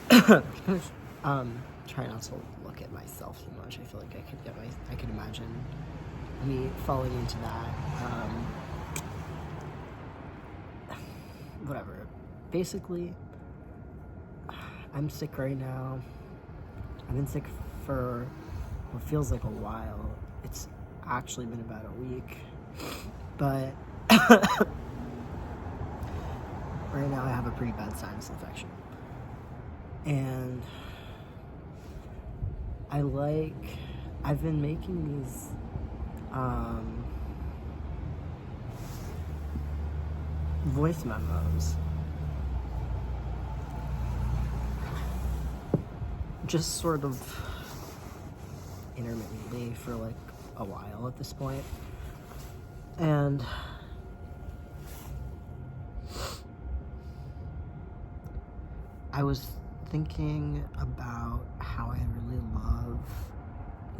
Try not to look at myself too much. I feel like I could imagine me falling into that. Whatever. Basically, I'm sick right now. I've been sick for what feels like a while. It's actually been about a week. But right now I have a pretty bad sinus infection. And I've been making these voice memos. Just sort of intermittently for like a while at this point. And I was thinking about how I really love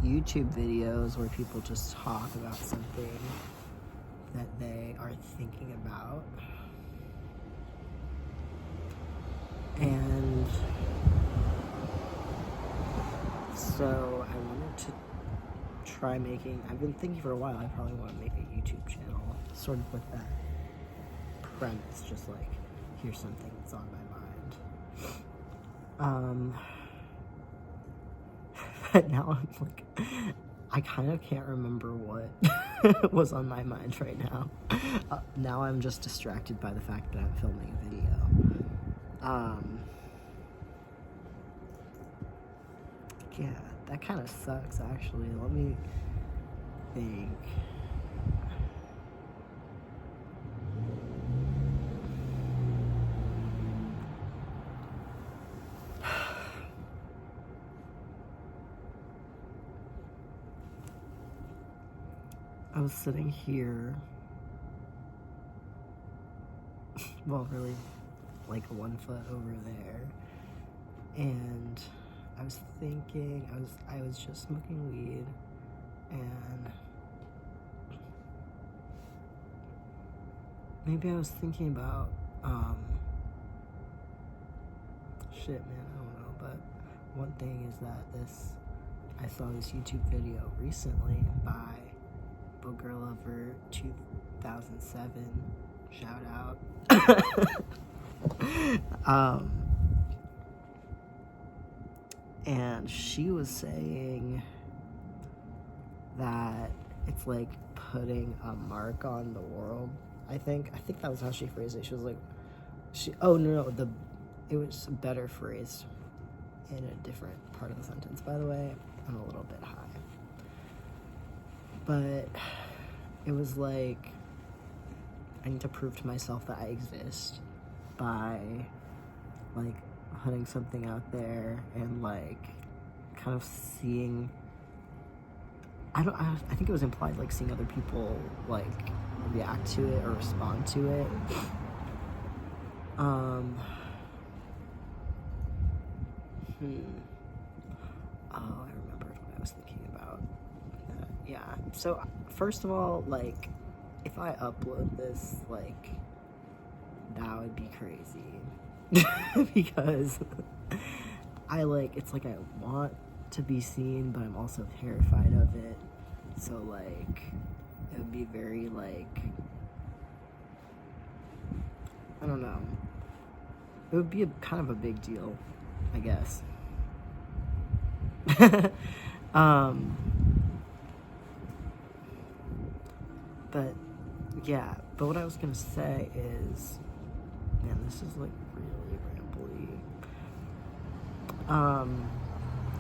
YouTube videos where people just talk about something that they are thinking about. And so I wanted to try making, I've been thinking for a while, I probably want to make a YouTube channel, sort of with that premise, just like, here's something that's on my mind. But now I'm like, I kind of can't remember what was on my mind right now. Now I'm just distracted by the fact that I'm filming a video. Yeah, that kind of sucks, actually. Let me think. I was sitting here, well, really, like 1 foot over there, and I was thinking, I was just smoking weed, and maybe I was thinking about, shit, man, I don't know, but one thing is that I saw this YouTube video recently by Booger Lover 2007, shout out. And she was saying that it's like putting a mark on the world. I think that was how she phrased it. She was like, it was better phrased in a different part of the sentence. By the way, I'm a little bit high. But it was like, I need to prove to myself that I exist by, like, putting something out there and, like, kind of seeing, I think it was implied, like, seeing other people, like, react to it or respond to it. Oh, I remembered what I was thinking about. Yeah, so first of all, like, if I upload this, like, that would be crazy. Because it's like I want to be seen, but I'm also terrified of it. So, like, it would be very, like, I don't know. It would be kind of a big deal, I guess. But yeah, but what I was gonna say is, man, this is like really rambly.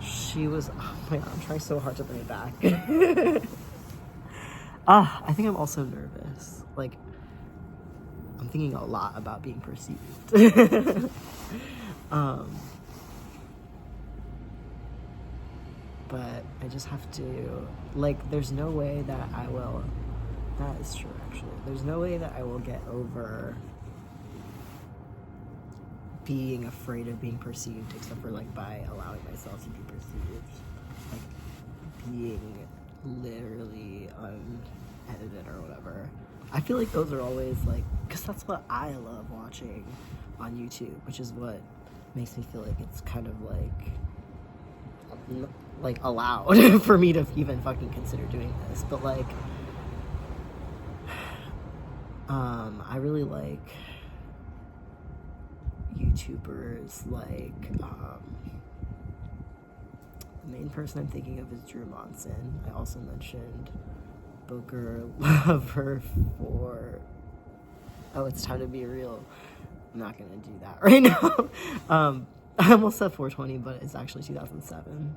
She was, oh my god, I'm trying so hard to bring it back. I think I'm also nervous. Like, I'm thinking a lot about being perceived. But I just have to, like, there's no way that I will, that is true actually, there's no way that I will get over being afraid of being perceived, except for, like, by allowing myself to be perceived, like, being literally unedited or whatever. I feel like those are always, like, because that's what I love watching on YouTube, which is what makes me feel like it's kind of like allowed for me to even fucking consider doing this. But like, I really like YouTubers like, the main person I'm thinking of is Drew Monson. I also mentioned Booker Lover for It's Time to Be Real. I'm not gonna do that right now. I almost said 420, but it's actually 2007.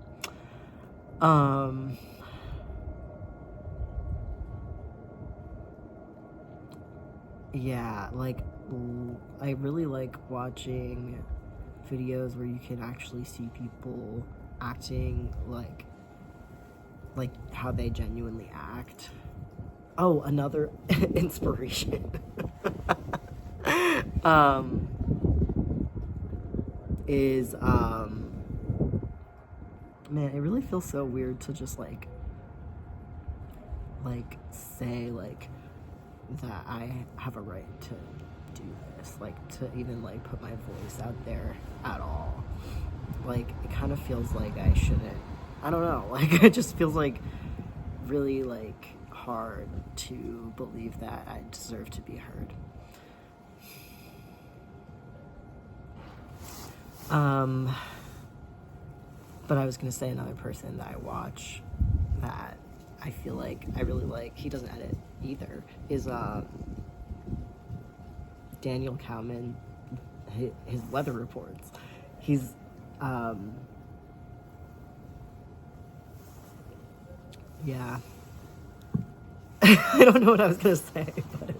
Yeah, like, I really like watching videos where you can actually see people acting like how they genuinely act. Oh, another inspiration is man, it really feels so weird to just like say like that I have a right to do this, like to even like put my voice out there at all. Like, it kind of feels like I shouldn't. I don't know, like, it just feels like really like hard to believe that I deserve to be heard. But I was gonna say another person that I watch that I feel like I really like, he doesn't edit either, is Daniel Cowman, his weather reports. He's yeah. I don't know what I was gonna say, but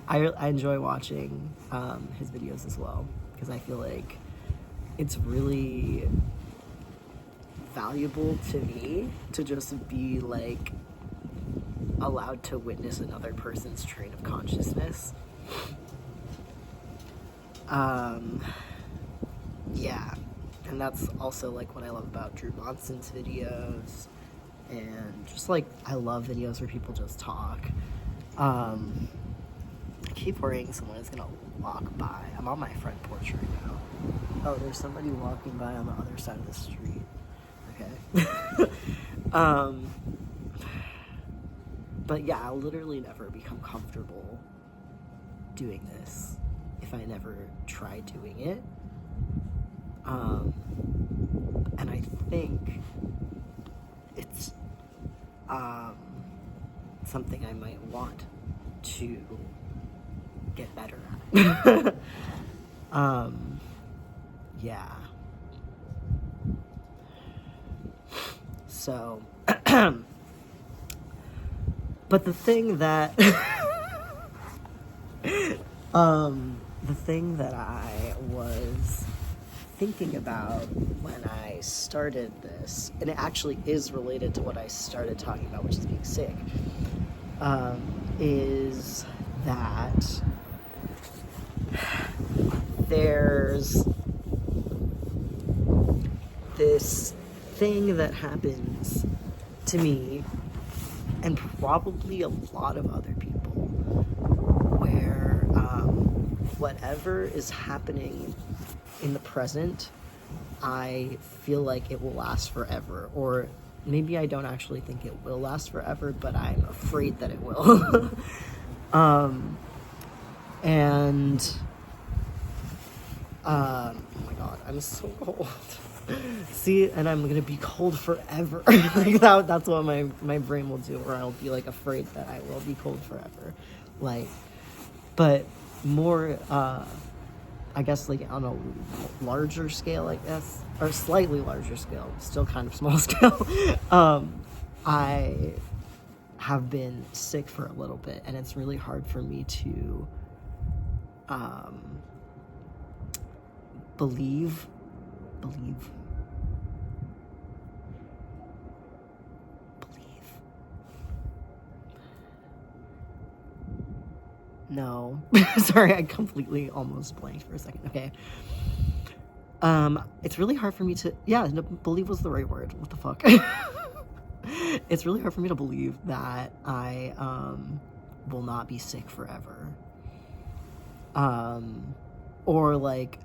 I enjoy watching his videos as well, because I feel like it's really valuable to me to just be like allowed to witness another person's train of consciousness. Yeah, and that's also like what I love about Drew Monson's videos, and just like I love videos where people just talk. I keep worrying someone is gonna walk by. I'm on my front porch right now. Oh, there's somebody walking by on the other side of the street. Okay. But yeah, I'll literally never become comfortable doing this if I never try doing it. And I think it's something I might want to get better at. Yeah. So, but the thing that the thing that I was thinking about when I started this, and it actually is related to what I started talking about, which is being sick, is that there's this thing that happens to me and probably a lot of other people where whatever is happening in the present, I feel like it will last forever, or maybe I don't actually think it will last forever, but I'm afraid that it will. And oh my god, I'm so cold. See, and I'm gonna be cold forever. Like that's what my brain will do, or I'll be like afraid that I will be cold forever. Like, but more I guess like on a larger scale, I guess, or slightly larger scale, still kind of small scale, I have been sick for a little bit, and it's really hard for me to believe no. Sorry, I completely almost blanked for a second. Okay. It's really hard for me to, no, believe was the right word. What the fuck? It's really hard for me to believe that I will not be sick forever. Or like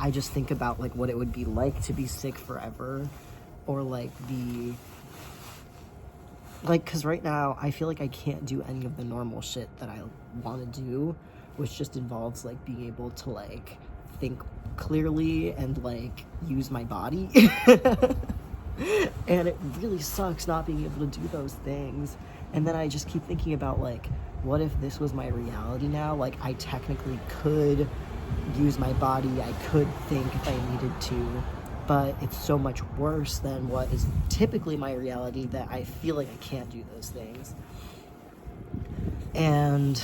I just think about like what it would be like to be sick forever, or like be like, because right now I feel like I can't do any of the normal shit that I want to do, which just involves like being able to like think clearly and like use my body. And it really sucks not being able to do those things. And then I just keep thinking about like, what if this was my reality now? Like, I technically could use my body, I could think if I needed to, but it's so much worse than what is typically my reality that I feel like I can't do those things. And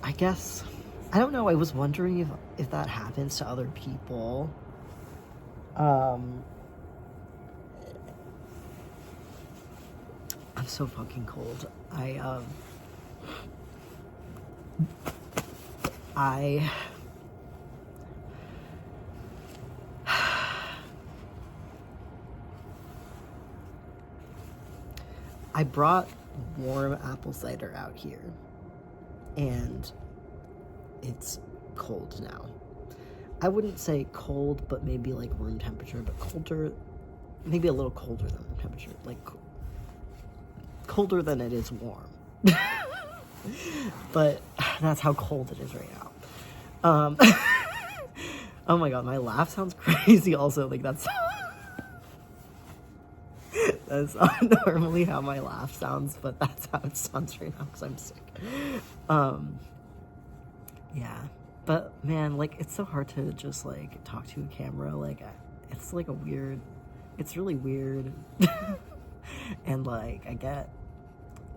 I guess, I don't know, I was wondering if that happens to other people. I'm so fucking cold. I brought warm apple cider out here, and it's cold now. I wouldn't say cold, but maybe like room temperature, but colder, maybe a little colder than room temperature, like colder than it is warm. But that's how cold it is right now. Oh my god, my laugh sounds crazy also, like that's not normally how my laugh sounds, but that's how it sounds right now because I'm sick. Yeah, but man, like, it's so hard to just like talk to a camera, like it's like it's really weird. And like, I get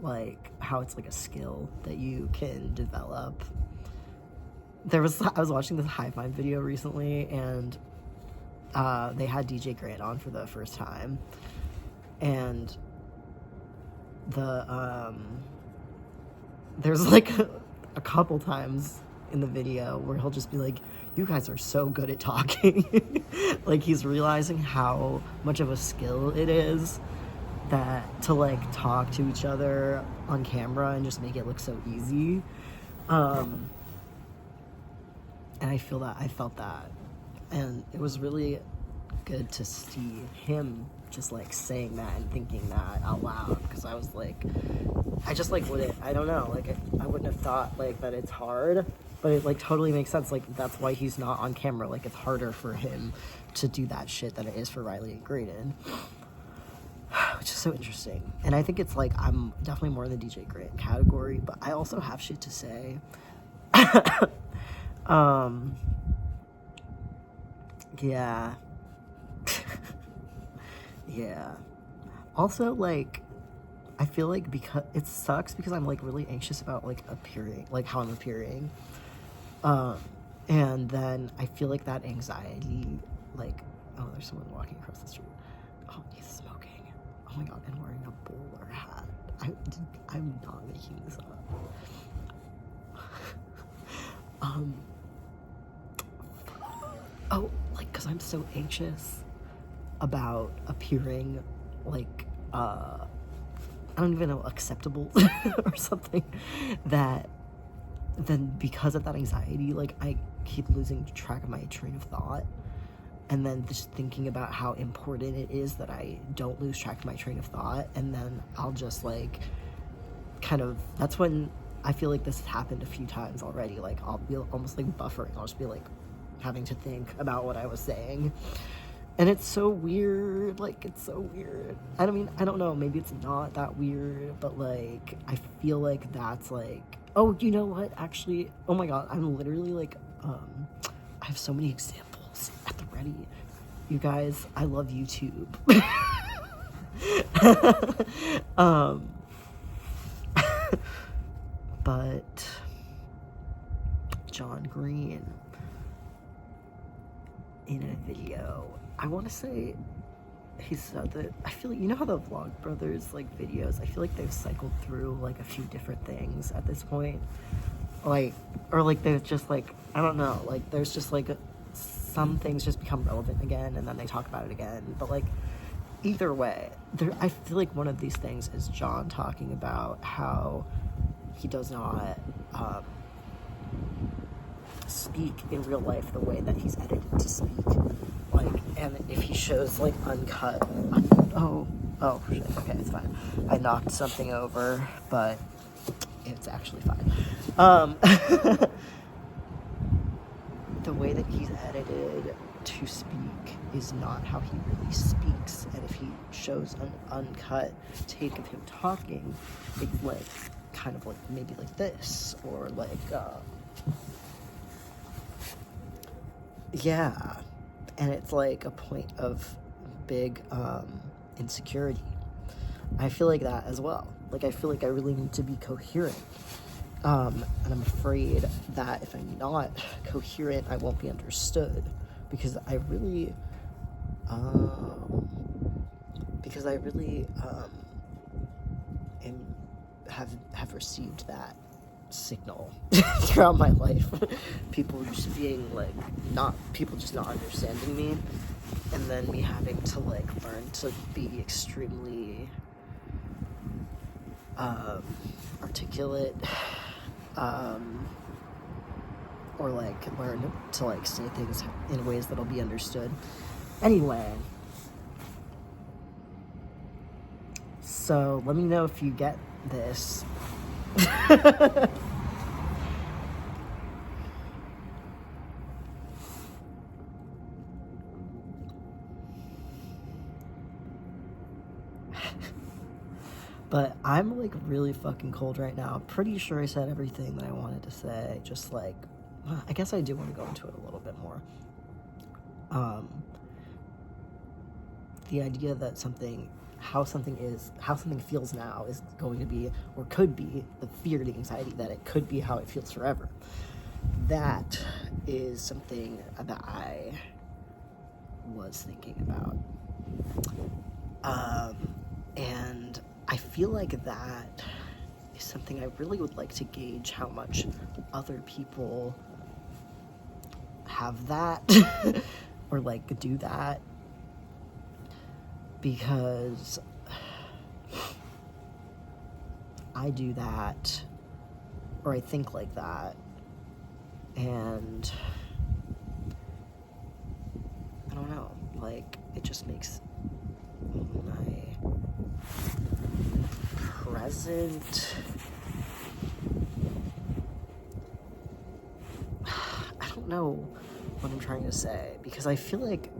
like how it's like a skill that you can develop. I was watching this Hive Mind video recently, and they had DJ Grant on for the first time, and there's like a couple times in the video where he'll just be like, you guys are so good at talking. Like, he's realizing how much of a skill it is that to like talk to each other on camera and just make it look so easy. And I felt that, and it was really good to see him just like saying that and thinking that out loud, because I was like, I just like wouldn't, I don't know, like I wouldn't have thought like that it's hard, but it like totally makes sense. Like, that's why he's not on camera. Like, it's harder for him to do that shit than it is for Riley and Graydon, which is so interesting. And I think it's like, I'm definitely more in the DJ Grant category, but I also have shit to say. Yeah. Yeah. Also, like, I feel like because it sucks because I'm like really anxious about like appearing, like how I'm appearing. And then I feel like that anxiety, like, oh, there's someone walking across the street. Oh, he's smoking. Oh my god, and wearing a bowler hat. I'm not making this up. Oh, like, because I'm so anxious about appearing, like, I don't even know, acceptable or something, that then because of that anxiety, like, I keep losing track of my train of thought, and then just thinking about how important it is that I don't lose track of my train of thought, and then I'll just, like, kind of, that's when I feel like this has happened a few times already. Like, I'll be almost, like, buffering. I'll just be, like, having to think about what I was saying. And it's so weird. Like, it's so weird. I mean, I don't know. Maybe it's not that weird, but, like, I feel like that's, like... Oh, you know what? Actually, oh my god, I'm literally, like, I have so many examples at the ready. You guys, I love YouTube. But John Green, in a video, I want to say he said that, I feel like, you know how the Vlogbrothers, like, videos, I feel like they've cycled through, like, a few different things at this point, like, or, like, they've just, like, I don't know, like, there's just, like, some things just become relevant again, and then they talk about it again, but, like, either way, I feel like one of these things is John talking about how he does not, speak in real life the way that he's edited to speak. Like, and if he shows like uncut, oh shit, okay, it's fine. I knocked something over, but it's actually fine. The way that he's edited to speak is not how he really speaks, and if he shows an uncut take of him talking, it's like kind of like maybe like this, or like yeah, and it's like a point of big insecurity. I feel like that as well. Like, I feel like I really need to be coherent. And I'm afraid that if I'm not coherent, I won't be understood. Because I really have received that signal throughout my life. People just being like, people just not understanding me, and then me having to like learn to be extremely articulate, or like learn to like say things in ways that'll be understood. Anyway, so let me know if you get this. But I'm like really fucking cold right now. Pretty sure I said everything that I wanted to say. Just like, I guess I do want to go into it a little bit more. The idea that how something feels now is going to be, or could be, the fear, the anxiety that it could be how it feels forever. That is something that I was thinking about. And I feel like that is something I really would like to gauge how much other people have that or like do that, because I do that, or I think like that, and I don't know, like, it just makes my present, I don't know what I'm trying to say, because I feel like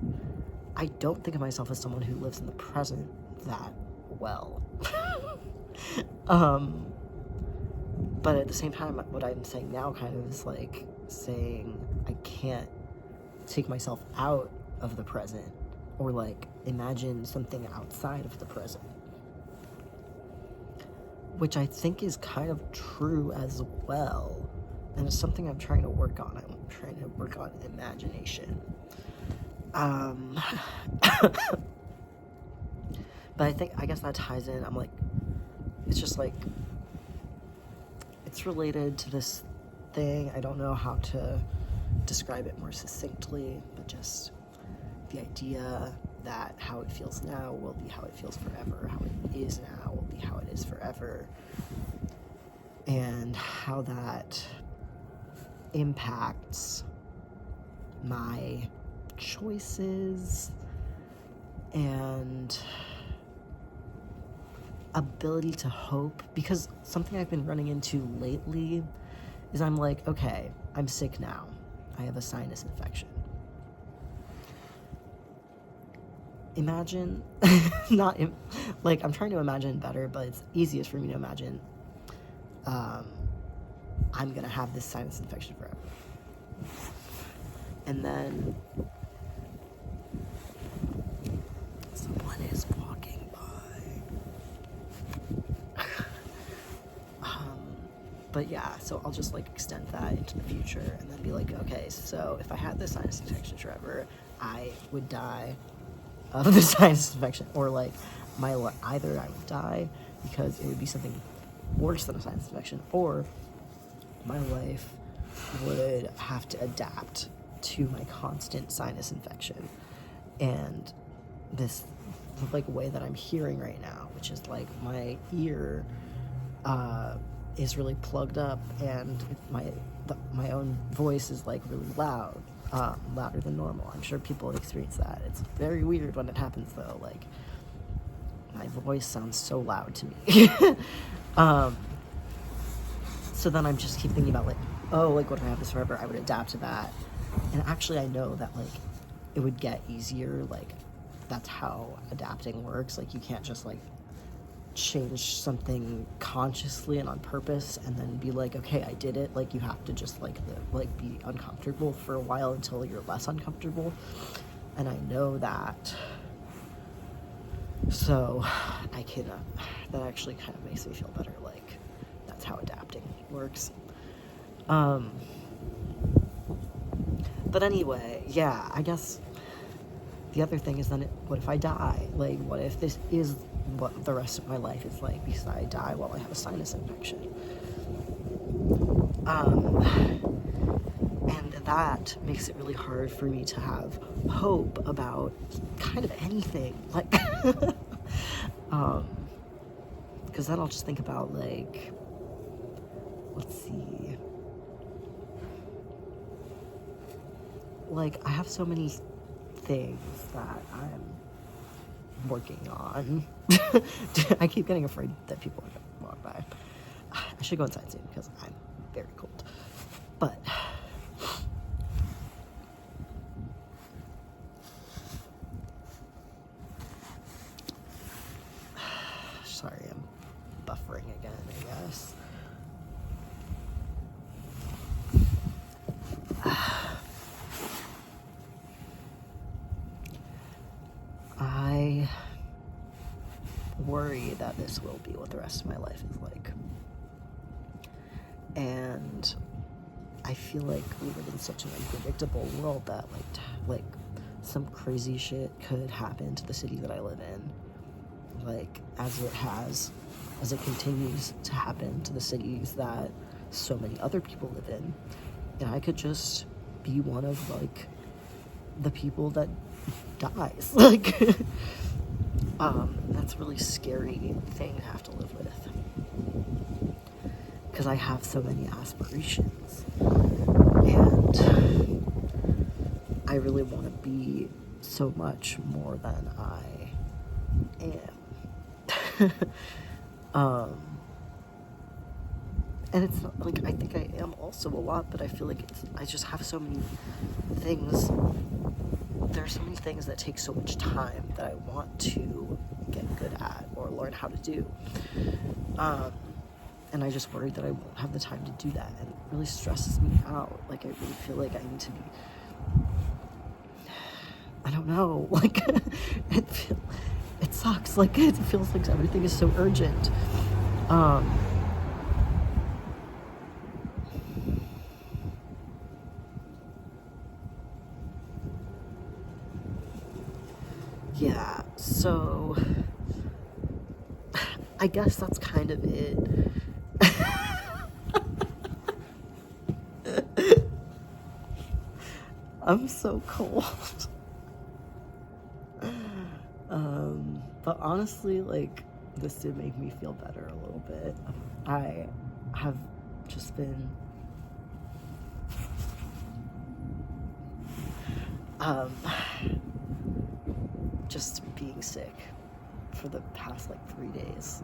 I don't think of myself as someone who lives in the present that well. But at the same time, what I'm saying now kind of is like saying I can't take myself out of the present, or like imagine something outside of the present, which I think is kind of true as well, and it's something I'm trying to work on. I'm trying to work on imagination. But I guess that ties in. I'm like, it's just like, it's related to this thing. I don't know how to describe it more succinctly, but just the idea that how it feels now will be how it feels forever. How it is now will be how it is forever. And how that impacts my choices and ability to hope. Because something I've been running into lately is I'm like, okay, I'm sick now. I have a sinus infection. Imagine, like, I'm trying to imagine better, but it's easiest for me to imagine I'm gonna have this sinus infection forever. And then someone is walking by. But yeah, so I'll just like extend that into the future and then be like, okay, so if I had this sinus infection forever, I would die of the sinus infection, or like either I would die because it would be something worse than a sinus infection, or my life would have to adapt to my constant sinus infection and this like way that I'm hearing right now, which is like my ear is really plugged up, and my own voice is like really loud, louder than normal. I'm sure people have experienced that. It's very weird when it happens though. Like, my voice sounds so loud to me. So then I'm just keep thinking about like, oh, like what if I have this forever? I would adapt to that. And actually I know that like it would get easier. Like, that's how adapting works. Like, you can't just like change something consciously and on purpose and then be like, okay, I did it. Like, you have to just like be uncomfortable for a while until you're less uncomfortable. And I know that. So I can, that actually kind of makes me feel better. Like, that's how adapting works. But anyway, yeah, I guess the other thing is then, what if I die? Like, what if this is what the rest of my life is like, because I die while I have a sinus infection? And that makes it really hard for me to have hope about kind of anything. Like, because then I'll just think about, like, let's see. Like, I have so many things that I'm working on. I keep getting afraid that people are gonna walk by. I should go inside soon because I'm very cold. But sorry, I'm buffering again, I guess. I worry that this will be what the rest of my life is like. And I feel like we live in such an unpredictable world that like some crazy shit could happen to the city that I live in. Like, as it continues to happen to the cities that so many other people live in. And I could just be one of like the people that dies. Like, that's a really scary thing to have to live with, because I have so many aspirations and I really want to be so much more than I am. And it's not like I think I am also a lot, but I feel like I just have so many things. There are so many things that take so much time that I want to get good at or learn how to do. And I just worry that I won't have the time to do that, and it really stresses me out. Like, I really feel like I need to be, I don't know, like, it sucks. Like, it feels like everything is so urgent. Yeah, so I guess that's kind of it. I'm so cold. But honestly, like, this did make me feel better a little bit. I have just been just being sick for the past like 3 days.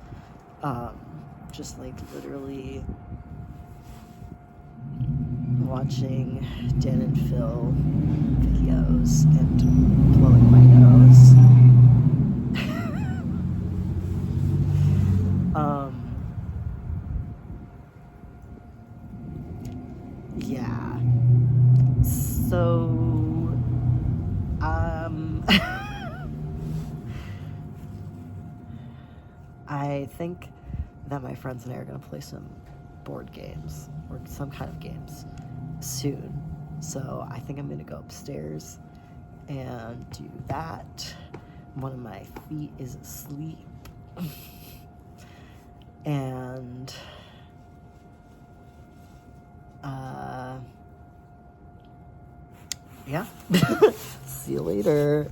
Just like literally watching Dan and Phil videos and blowing my nose. Yeah. So, I think that my friends and I are going to play some board games or some kind of games soon. So I think I'm going to go upstairs and do that. One of my feet is asleep. And yeah. See you later.